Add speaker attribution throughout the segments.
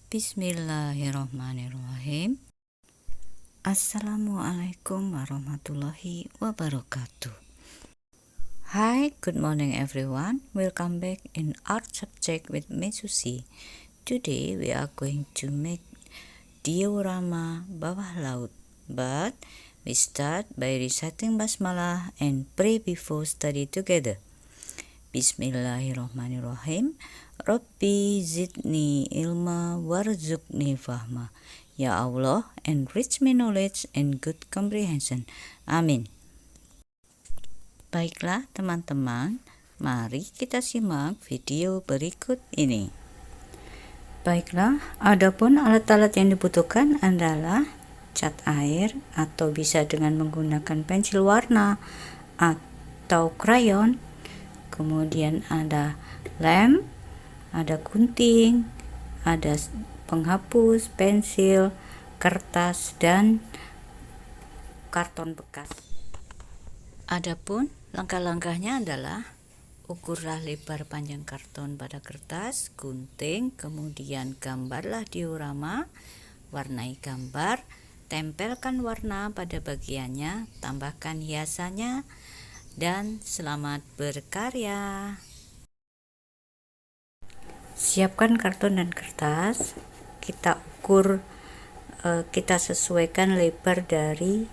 Speaker 1: Bismillahirrahmanirrahim. Assalamualaikum warahmatullahi wabarakatuh. Hi, good morning everyone. Welcome back in art subject with Mesusi. Today we are going to make diorama bawah laut. But we start by reciting basmalah and pray before study together. Bismillahirrahmanirrahim. Rabbi zidni ilma warzuqni fahma. Ya Allah, enrich me knowledge and good comprehension. Amin. Baiklah teman-teman, mari kita simak video berikut ini. Baiklah, adapun alat-alat yang dibutuhkan adalah cat air atau bisa dengan menggunakan pensil warna atau krayon. Kemudian ada lem, ada gunting, ada penghapus, pensil, kertas, dan karton bekas. Adapun langkah-langkahnya adalah ukurlah lebar panjang karton pada kertas, gunting, kemudian gambarlah diorama, warnai gambar, tempelkan warna pada bagiannya, tambahkan hiasannya, dan selamat berkarya. Siapkan karton dan kertas, kita ukur, kita sesuaikan lebar dari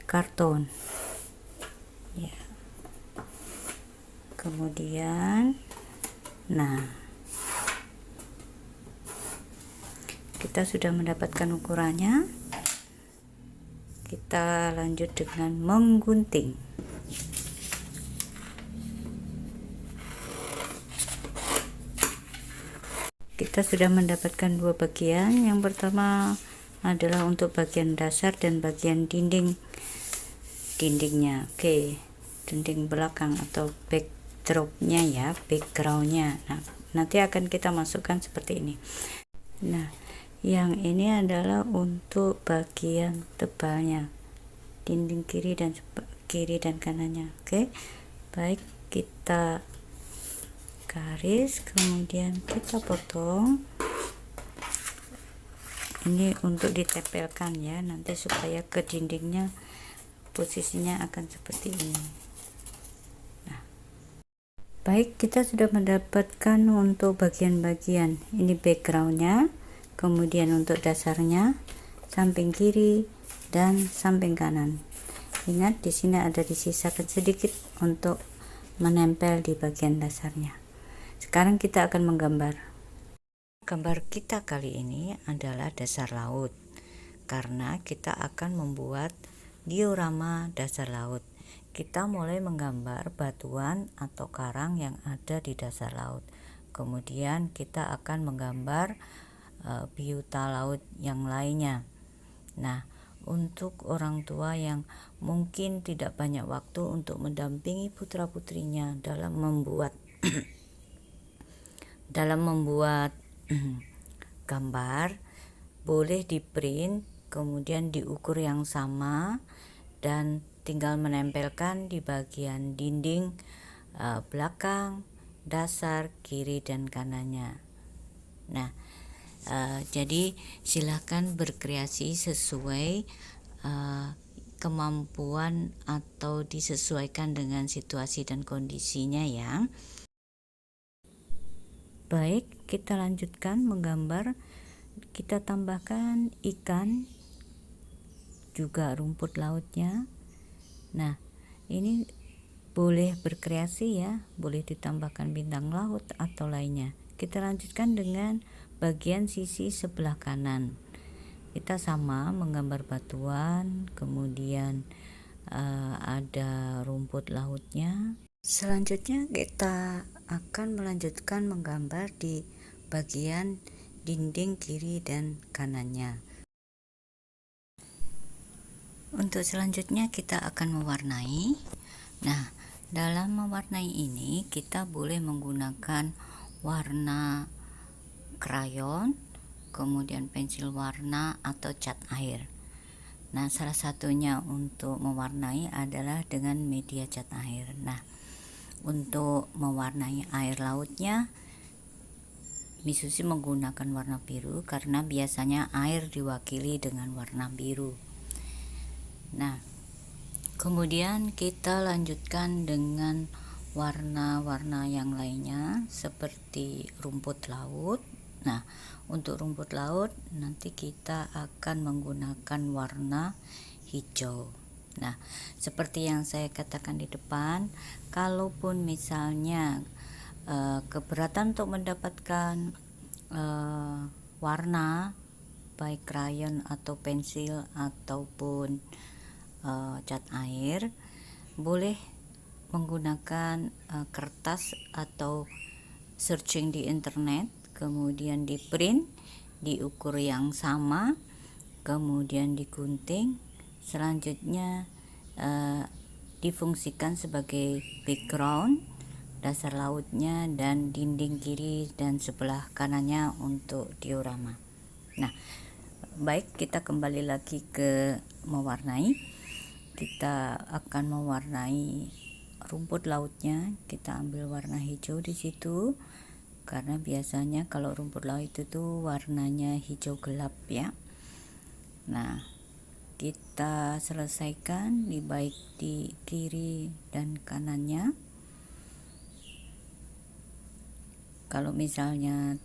Speaker 1: karton ya. Kemudian kita sudah mendapatkan ukurannya, kita lanjut dengan menggunting. Kita sudah mendapatkan dua bagian. Yang pertama adalah untuk bagian dasar dan bagian dindingnya. Oke, dinding belakang atau backdropnya ya, backgroundnya. Nah, nanti akan kita masukkan seperti ini. Nah, yang ini adalah untuk bagian tebalnya, dinding kiri dan kanannya. Oke, baik, kita garis, kemudian kita potong. Ini untuk ditempelkan ya, nanti supaya ke dindingnya posisinya akan seperti ini. Nah, baik, kita sudah mendapatkan untuk bagian-bagian. Ini backgroundnya, kemudian untuk dasarnya, samping kiri dan samping kanan. Ingat, di sini ada disisakan sedikit untuk menempel di bagian dasarnya. Sekarang kita akan menggambar. Gambar kita kali ini adalah dasar laut, karena kita akan membuat diorama dasar laut. Kita mulai menggambar batuan atau karang yang ada di dasar laut. Kemudian kita akan menggambar biota laut yang lainnya. Nah, untuk orang tua yang mungkin tidak banyak waktu untuk mendampingi putra-putrinya dalam membuat gambar, boleh di print, kemudian diukur yang sama dan tinggal menempelkan di bagian dinding belakang, dasar, kiri dan kanannya. Nah, jadi silakan berkreasi sesuai kemampuan atau disesuaikan dengan situasi dan kondisinya ya. Baik, kita lanjutkan menggambar. Kita tambahkan ikan, juga rumput lautnya. Nah, ini boleh berkreasi ya, boleh ditambahkan bintang laut atau lainnya. Kita lanjutkan dengan bagian sisi sebelah kanan. Kita sama menggambar batuan, kemudian ada rumput lautnya. Selanjutnya kita akan melanjutkan menggambar di bagian dinding kiri dan kanannya. Untuk selanjutnya kita akan mewarnai. Nah, dalam mewarnai ini kita boleh menggunakan warna krayon, kemudian pensil warna atau cat air. Nah, salah satunya untuk mewarnai adalah dengan media cat air. Nah, Untuk mewarnai air lautnya, Misushi menggunakan warna biru karena biasanya air diwakili dengan warna biru. Nah, kemudian kita lanjutkan dengan warna-warna yang lainnya seperti rumput laut. Nah, untuk rumput laut nanti kita akan menggunakan warna hijau. Nah, seperti yang saya katakan di depan, kalaupun misalnya keberatan untuk mendapatkan warna baik krayon atau pensil ataupun cat air, boleh menggunakan kertas atau searching di internet, kemudian di print di ukur yang sama, kemudian digunting, selanjutnya difungsikan sebagai background dasar lautnya dan dinding kiri dan sebelah kanannya untuk diorama. Nah, baik, kita kembali lagi ke mewarnai. Kita akan mewarnai rumput lautnya. Kita ambil warna hijau di situ karena biasanya kalau rumput laut itu tuh warnanya hijau gelap ya. Nah, kita selesaikan baik di kiri dan kanannya. Kalau misalnya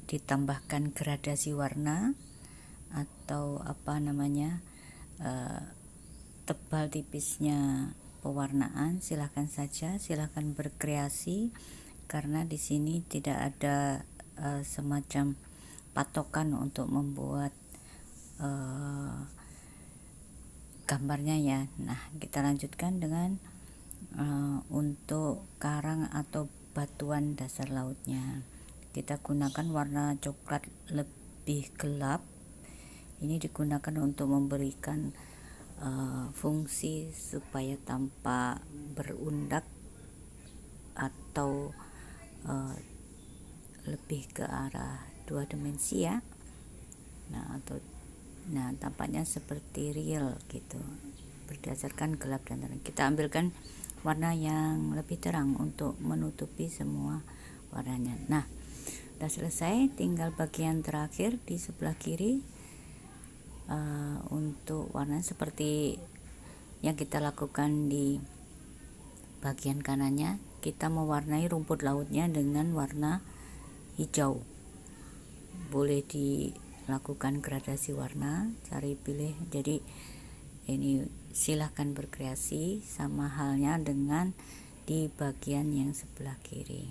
Speaker 1: ditambahkan gradasi warna atau tebal tipisnya pewarnaan, silahkan saja, silahkan berkreasi, karena di sini tidak ada semacam patokan untuk membuat gambarnya ya. Nah, kita lanjutkan dengan untuk karang atau batuan dasar lautnya. Kita gunakan warna coklat lebih gelap. Ini digunakan untuk memberikan fungsi supaya tampak berundak atau lebih ke arah 2 dimensi ya. Nah, tampaknya seperti real gitu berdasarkan gelap dan terang. Kita ambilkan warna yang lebih terang untuk menutupi semua warnanya. Nah, sudah selesai, tinggal bagian terakhir di sebelah kiri untuk warna seperti yang kita lakukan di bagian kanannya. Kita mewarnai rumput lautnya dengan warna hijau. Boleh dilakukan gradasi warna, cari pilih. Jadi ini silahkan berkreasi, sama halnya dengan di bagian yang sebelah kiri.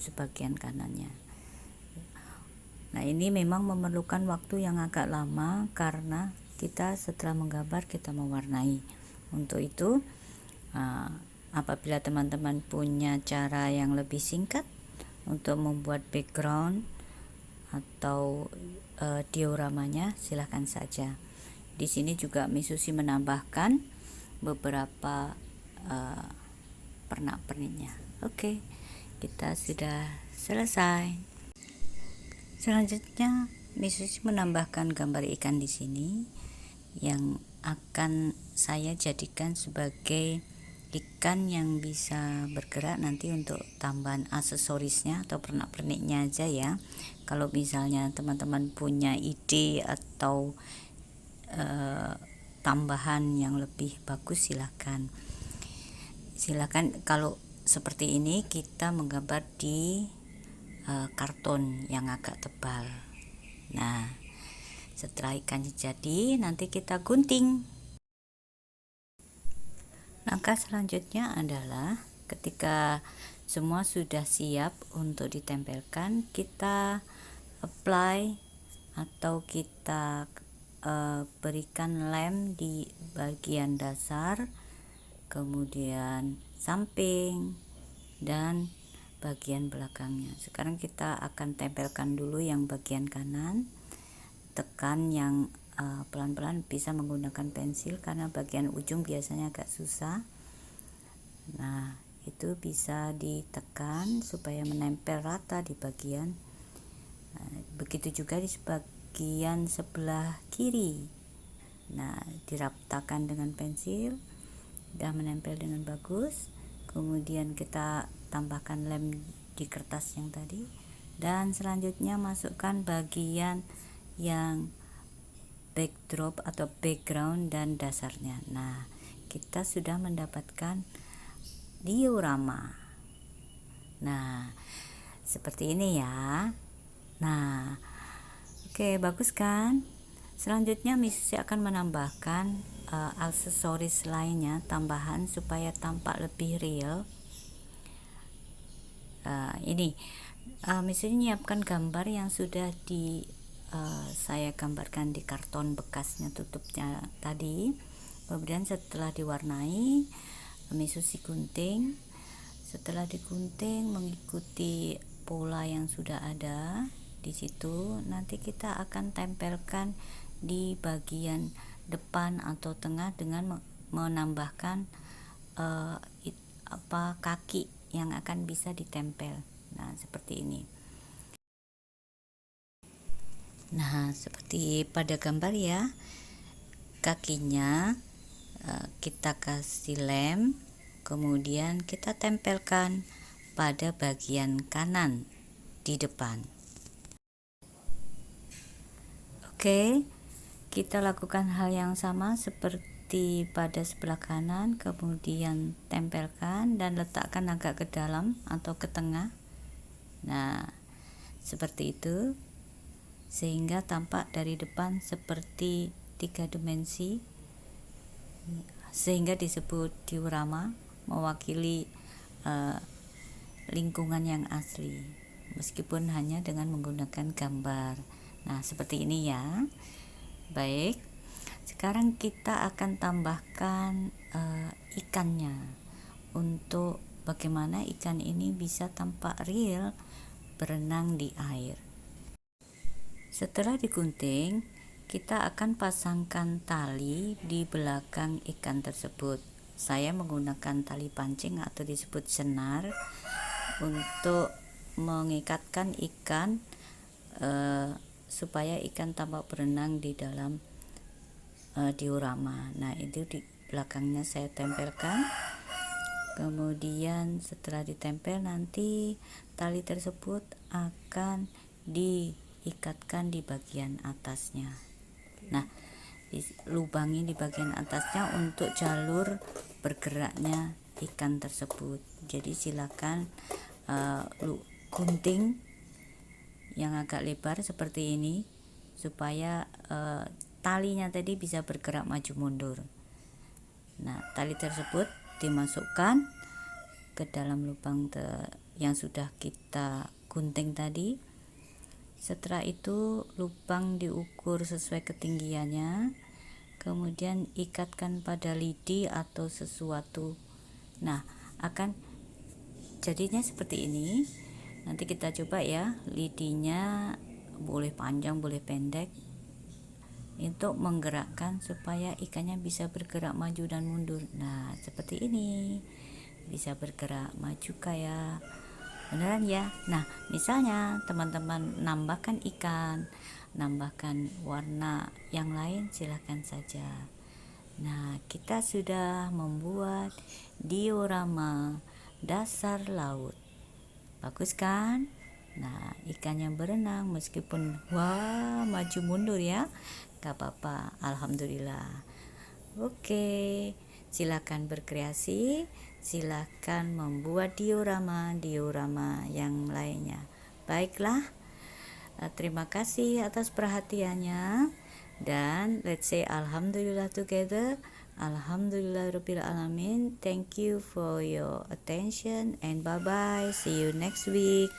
Speaker 1: Sebagian kanannya. Nah, ini memang memerlukan waktu yang agak lama karena kita setelah menggambar kita mewarnai. Untuk itu, apabila teman-teman punya cara yang lebih singkat untuk membuat background atau dioramanya, silahkan saja. Di sini juga Misushi menambahkan beberapa pernak-perniknya. Oke, kita sudah selesai. Selanjutnya Misushi menambahkan gambar ikan di sini yang akan saya jadikan sebagai ikan yang bisa bergerak nanti untuk tambahan aksesorisnya atau pernak-perniknya aja ya. Kalau misalnya teman-teman punya ide atau tambahan yang lebih bagus, silakan. Kalau seperti ini kita menggambar di karton yang agak tebal. Nah, setelah ikannya jadi, nanti kita gunting. Langkah selanjutnya adalah ketika semua sudah siap untuk ditempelkan, kita apply atau kita berikan lem di bagian dasar, kemudian samping dan bagian belakangnya. Sekarang kita akan tempelkan dulu yang bagian kanan. Tekan yang pelan-pelan, bisa menggunakan pensil karena bagian ujung biasanya agak susah. Nah, itu bisa ditekan supaya menempel rata di bagian. Begitu juga di bagian sebelah kiri. Nah, diraptakan dengan pensil Sudah menempel dengan bagus. Kemudian kita tambahkan lem di kertas yang tadi, dan selanjutnya masukkan bagian yang backdrop atau background dan dasarnya. Nah, kita sudah mendapatkan diorama. Nah, seperti ini ya. Nah, oke, bagus kan? Selanjutnya Miss Susi akan menambahkan aksesoris lainnya tambahan supaya tampak lebih real. Ini Miss Susi menyiapkan gambar yang sudah saya gambarkan di karton bekasnya tutupnya tadi. Kemudian setelah diwarnai, Miss Susi gunting. Setelah digunting mengikuti pola yang sudah ada di situ, nanti kita akan tempelkan di bagian depan atau tengah dengan menambahkan kaki yang akan bisa ditempel. Nah, seperti ini. Nah, seperti pada gambar ya, kakinya kita kasih lem, kemudian kita tempelkan pada bagian kanan di depan. Oke, kita lakukan hal yang sama seperti pada sebelah kanan, kemudian tempelkan dan letakkan agak ke dalam atau ke tengah. Nah, seperti itu, sehingga tampak dari depan seperti 3 dimensi, sehingga disebut diorama, mewakili lingkungan yang asli meskipun hanya dengan menggunakan gambar. Nah, seperti ini ya. Baik, sekarang kita akan tambahkan ikannya. Untuk bagaimana ikan ini bisa tampak real berenang di air. Setelah digunting, kita akan pasangkan tali di belakang ikan tersebut. Saya menggunakan tali pancing atau disebut senar untuk mengikatkan ikan supaya ikan tampak berenang di dalam diorama. Nah, itu di belakangnya saya tempelkan. Kemudian setelah ditempel, nanti tali tersebut akan diikatkan di bagian atasnya. Nah, dilubangi di bagian atasnya untuk jalur bergeraknya ikan tersebut. Jadi silakan gunting yang agak lebar seperti ini supaya talinya tadi bisa bergerak maju mundur. Nah, tali tersebut dimasukkan ke dalam lubang yang sudah kita gunting tadi. Setelah itu lubang diukur sesuai ketinggiannya, kemudian ikatkan pada lidi atau sesuatu. Nah, akan jadinya seperti ini. Nanti kita coba ya, lidinya boleh panjang boleh pendek, untuk menggerakkan supaya ikannya bisa bergerak maju dan mundur. Nah, seperti ini, bisa bergerak maju kayak beneran ya. Nah, misalnya teman-teman nambahkan ikan, nambahkan warna yang lain, silahkan saja. Nah, kita sudah membuat diorama dasar laut. Bagus kan? Nah, ikan yang berenang meskipun maju mundur ya, gak apa-apa, alhamdulillah. Oke, silakan berkreasi, silakan membuat diorama yang lainnya. Baiklah, terima kasih atas perhatiannya, dan let's say alhamdulillah together. Alhamdulillahirabbil alamin. Thank you for your attention and bye bye. See you next week.